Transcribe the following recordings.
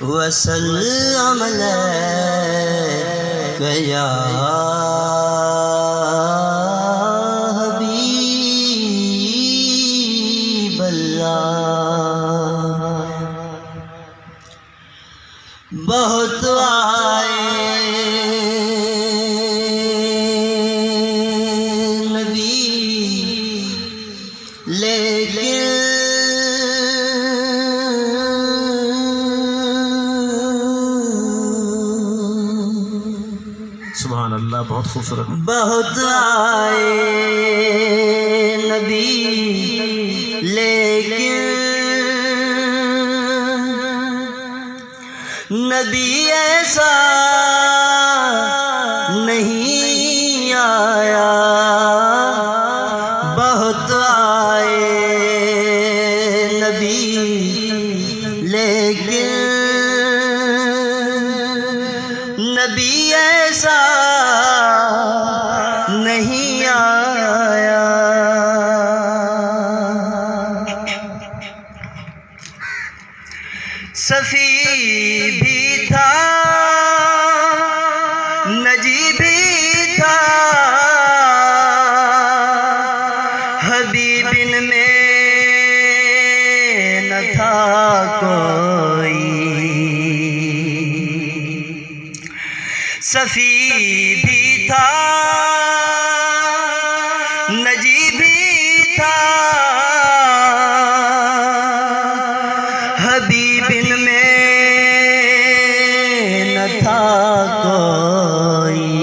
वसल्लम अलैका या हबीबल्लाह। बहुत आए नबी लेकिन सुभान अल्लाह, बहुत खूबसूरत। बहुत आए नबी लेकिन नबी ऐसा नहीं आया। बहुत आए नबी लेकिन नबी ऐसा नहीं आया। सफ़ी भी था, नजी भी था, हबीबिन में न था कोई। सफ़ी भी था, नजी भी था, हबीबिन में न था कोई।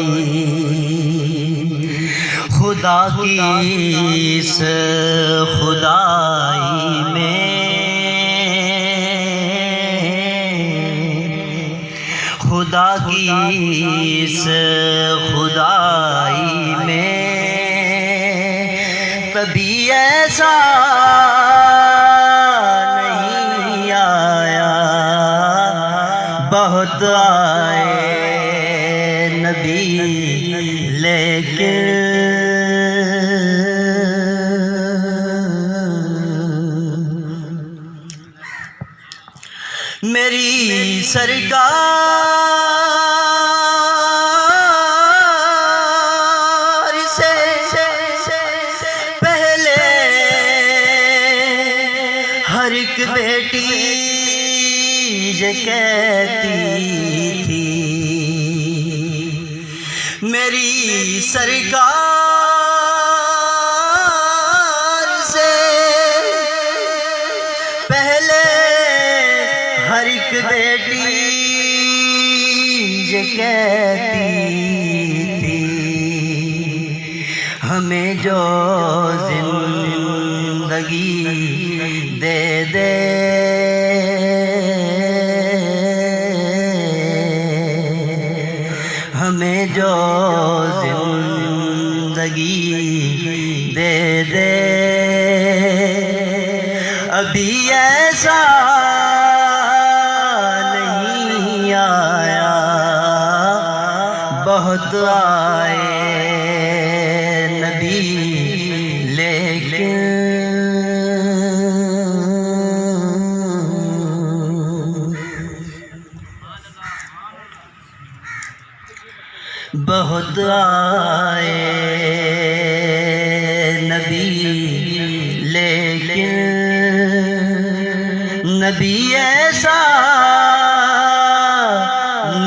खुदा की इस खुदाई में, खुदा की इस खुदाई में कभी ऐसा नहीं आया। बहुत आए नबी लेकिन मेरी सरकार से पहले हर एक बेटी ये कहती थी। मेरी सरकार से पहले हर एक बेटी ये कहती थी, हमें जो जिंदगी दे दे हमें जो जिंदगी दे दे। अभी ऐसा नहीं आया। बहुत आए नबी लेकिन बहुत आए नबी लेकिन नबी ऐसा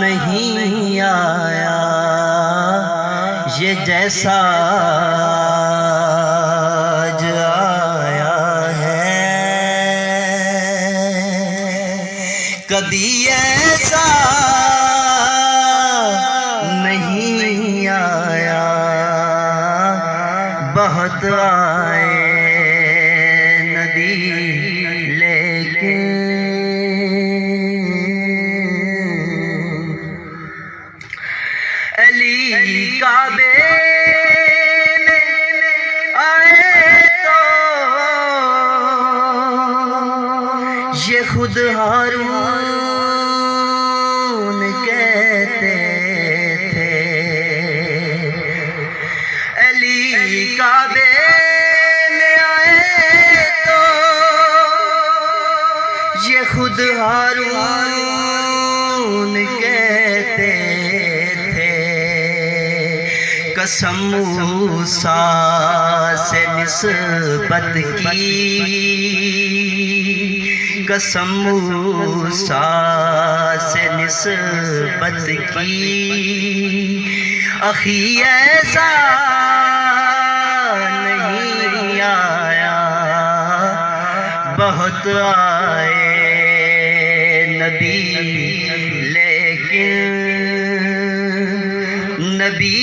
नहीं आया। ये जैसा आज आया है कभी ऐसा नहीं आया। बहुत आए नबी लेकिन अली काबे में आए तो ये खुद हारून कहते थे। अली काबे में आए तो खुद हारून कहते थे, कसम मूसा से निस्बत की, कसम मूसा से निस्बत की। अखी ऐसा नहीं आया, बहुत आए नबी, लेकिन नबी